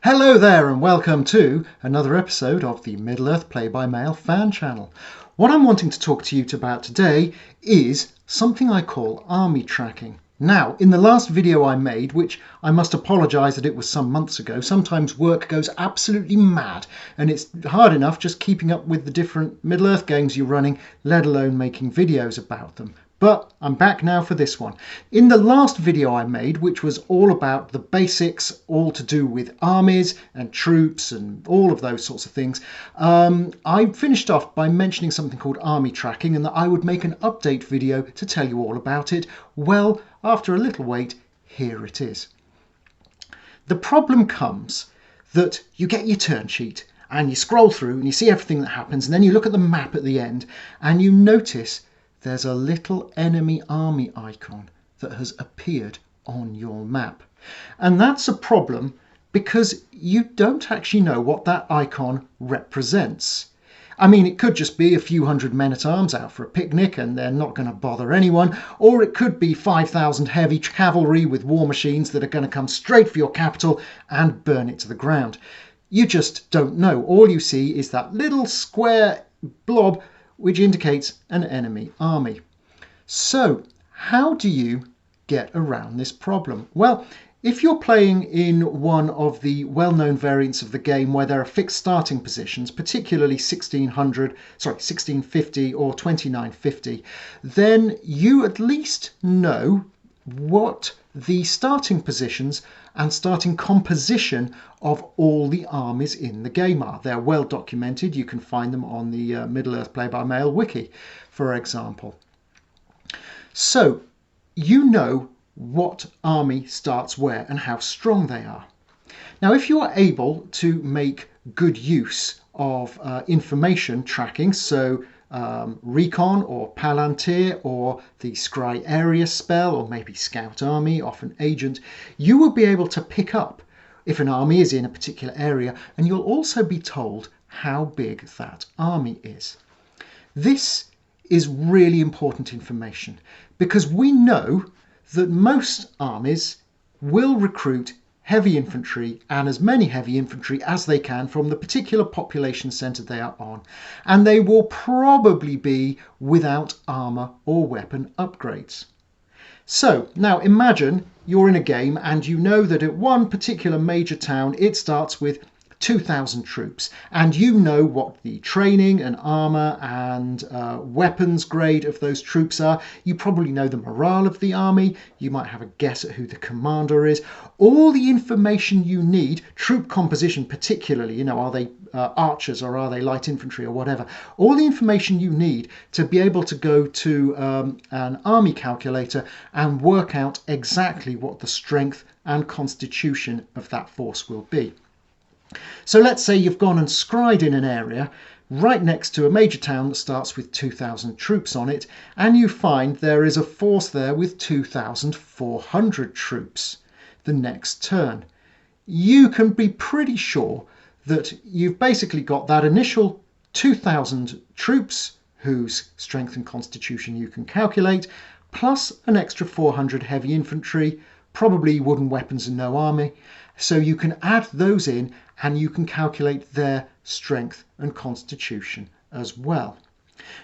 Hello there and welcome to another episode of the Middle-earth Play-by-Mail fan channel. What I'm wanting to talk to you about today is something I call army tracking. Now, in the last video I made, which I must apologise that it was some months ago, sometimes work goes absolutely mad and it's hard enough just keeping up with the different Middle-earth games you're running, let alone making videos about them. But I'm back now for this one. In the last video I made, which was all about the basics, all to do with armies and troops and all of those sorts of things, I finished off by mentioning something called army tracking and that I would make an update video to tell you all about it. Well, after a little wait, here it is. The problem comes that you get your turn sheet and you scroll through and you see everything that happens, and then you look at the map at the end and you notice there's a little enemy army icon that has appeared on your map. And that's a problem because you don't actually know what that icon represents. I mean, it could just be a few hundred men-at-arms out for a picnic and they're not going to bother anyone, or it could be 5,000 heavy cavalry with war machines that are going to come straight for your capital and burn it to the ground. You just don't know. All you see is that little square blob which indicates an enemy army. So how do you get around this problem? Well, if you're playing in one of the well-known variants of the game where there are fixed starting positions, particularly 1650 or 2950, then you at least know what the starting positions and starting composition of all the armies in the game are. They're well documented. You can find them on the Middle-earth Play-by-Mail wiki, for example. So you know what army starts where and how strong they are. Now, if you are able to make good use of information tracking, so recon or palantir or the scry area spell or maybe scout army, often agent, you will be able to pick up if an army is in a particular area, and you'll also be told how big that army is. This is really important information because we know that most armies will recruit heavy infantry and as many heavy infantry as they can from the particular population centre they are on, and they will probably be without armour or weapon upgrades. So now imagine you're in a game and you know that at one particular major town it starts with 2,000 troops, and you know what the training and armour and weapons grade of those troops are. You probably know the morale of the army. You might have a guess at who the commander is. All the information you need, troop composition particularly, are they archers or are they light infantry or whatever, all the information you need to be able to go to an army calculator and work out exactly what the strength and constitution of that force will be. So let's say you've gone and scried in an area right next to a major town that starts with 2,000 troops on it, and you find there is a force there with 2,400 troops the next turn. You can be pretty sure that you've basically got that initial 2,000 troops whose strength and constitution you can calculate, plus an extra 400 heavy infantry, probably wooden weapons and no army. So you can add those in and you can calculate their strength and constitution as well.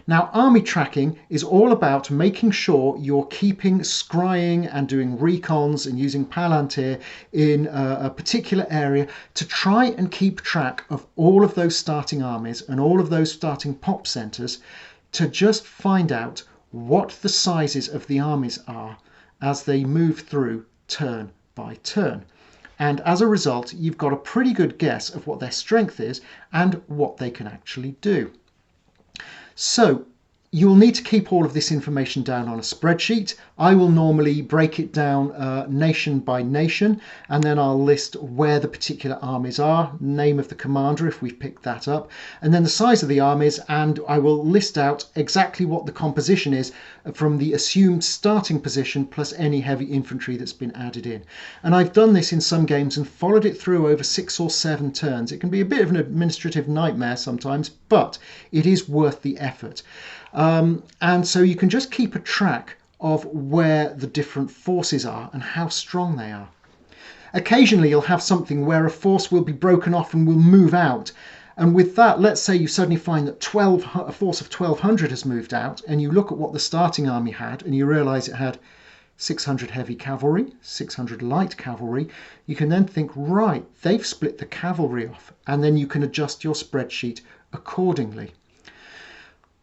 Now, army tracking is all about making sure you're keeping scrying and doing recons and using palantir in a particular area to try and keep track of all of those starting armies and all of those starting pop centres, to just find out what the sizes of the armies are as they move through turn by turn. And as a result, you've got a pretty good guess of what their strength is and what they can actually do. So you'll need to keep all of this information down on a spreadsheet. I will normally break it down nation by nation, and then I'll list where the particular armies are, name of the commander if we've picked that up, and then the size of the armies, and I will list out exactly what the composition is from the assumed starting position plus any heavy infantry that's been added in. And I've done this in some games and followed it through over 6 or 7 turns. It can be a bit of an administrative nightmare sometimes, but it is worth the effort. And so you can just keep a track of where the different forces are and how strong they are. Occasionally you'll have something where a force will be broken off and will move out. And with that, let's say you suddenly find that a force of 1,200 has moved out, and you look at what the starting army had, and you realise it had 600 heavy cavalry, 600 light cavalry. You can then think, right, they've split the cavalry off, and then you can adjust your spreadsheet accordingly.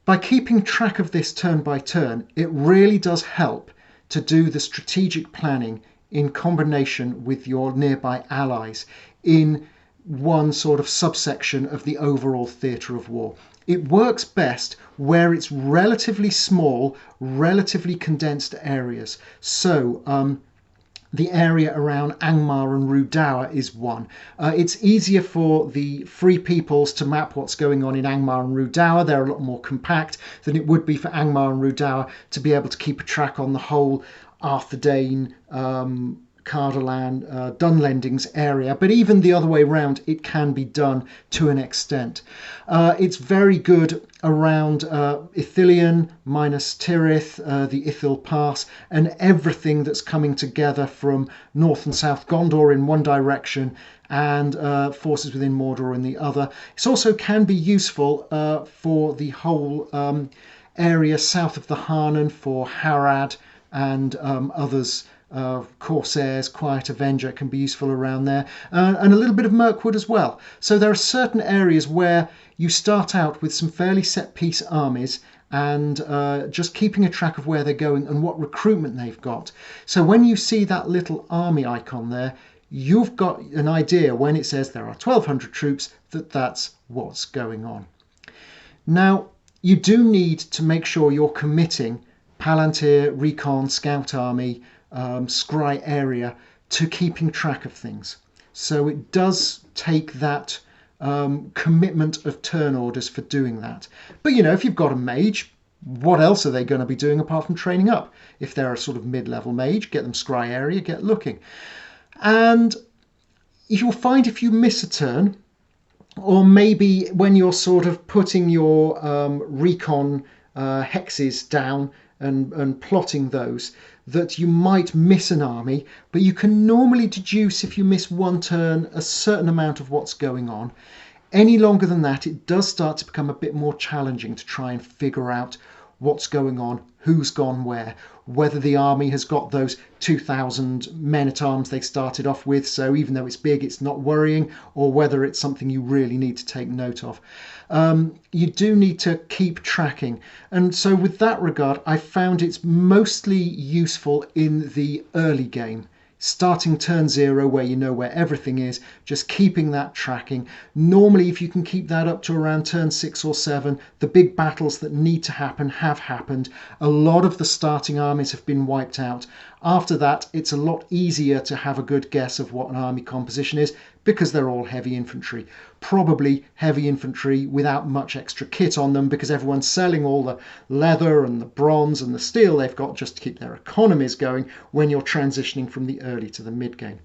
By keeping track of this turn by turn, it really does help to do the strategic planning in combination with your nearby allies in one sort of subsection of the overall theatre of war. It works best where it's relatively small, relatively condensed areas. So the area around Angmar and Rudawa is one. It's easier for the Free Peoples to map what's going on in Angmar and Rudawa. They're a lot more compact than it would be for Angmar and Rudawa to be able to keep a track on the whole Arthedain, Cardolan, Dunlendings area, but even the other way around, it can be done to an extent. It's very good around Ithilien, Minas Tirith, the Ithil Pass, and everything that's coming together from North and South Gondor in one direction and forces within Mordor in the other. It also can be useful for the whole area south of the Harnan, for Harad and others. Corsairs, Quiet Avenger can be useful around there, and a little bit of Mirkwood as well. So there are certain areas where you start out with some fairly set piece armies and just keeping a track of where they're going and what recruitment they've got. So when you see that little army icon there, you've got an idea when it says there are 1,200 troops that that's what's going on. Now, you do need to make sure you're committing Palantir, Recon, Scout Army, Scry area to keeping track of things. So it does take that commitment of turn orders for doing that. But you know, if you've got a mage, what else are they going to be doing apart from training up? If they're a sort of mid-level mage, get them Scry area, get looking. And you'll find if you miss a turn, or maybe when you're sort of putting your recon hexes down and plotting those, that you might miss an army, but you can normally deduce if you miss one turn a certain amount of what's going on. Any longer than that, it does start to become a bit more challenging to try and figure out what's going on, who's gone where, whether the army has got those 2,000 men-at-arms they started off with, so even though it's big, it's not worrying, or whether it's something you really need to take note of. You do need to keep tracking. And so with that regard, I found it's mostly useful in the early game. Starting turn 0 where you know where everything is, just keeping that tracking. Normally, if you can keep that up to around turn 6 or 7, the big battles that need to happen have happened. A lot of the starting armies have been wiped out. After that, it's a lot easier to have a good guess of what an army composition is because they're all heavy infantry. Probably heavy infantry without much extra kit on them because everyone's selling all the leather and the bronze and the steel they've got just to keep their economies going when you're transitioning from the early to the mid game.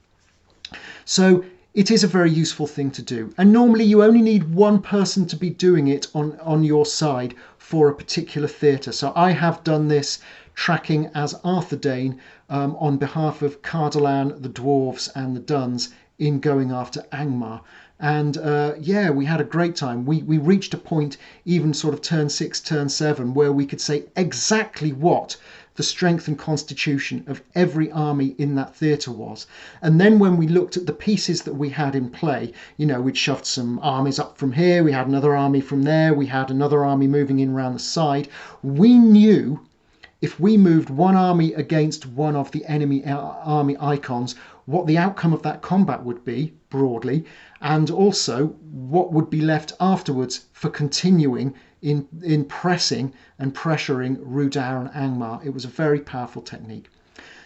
So it is a very useful thing to do. And normally you only need one person to be doing it on your side for a particular theatre. So I have done this tracking as Arthedain on behalf of Cardolan, the Dwarves and the Duns in going after Angmar. And yeah, we had a great time. We reached a point even sort of turn 6, turn 7 where we could say exactly what the strength and constitution of every army in that theatre was. And then when we looked at the pieces that we had in play, you know, we'd shoved some armies up from here, we had another army from there, we had another army moving in around the side. We knew if we moved one army against one of the enemy army icons, what the outcome of that combat would be, broadly, and also what would be left afterwards for continuing in pressing and pressuring Rudaw and Angmar. It was a very powerful technique.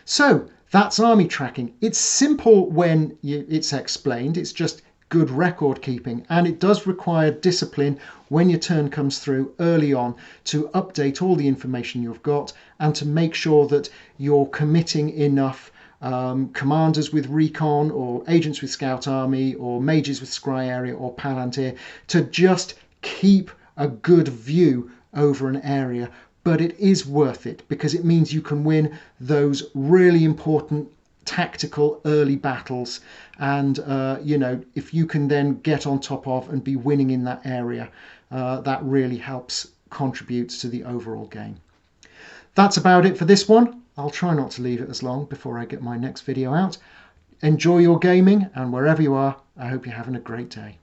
So that's army tracking. It's simple when it's explained. It's just good record keeping, and it does require discipline when your turn comes through early on to update all the information you've got and to make sure that you're committing enough commanders with recon or agents with scout army or mages with scry area or palantir to just keep a good view over an area. But it is worth it because it means you can win those really important tactical early battles, and you know, if you can then get on top of and be winning in that area, that really helps contributes to the overall game. That's about it for this one. I'll try not to leave it as long before I get my next video out. Enjoy your gaming, and wherever you are, I hope you're having a great day.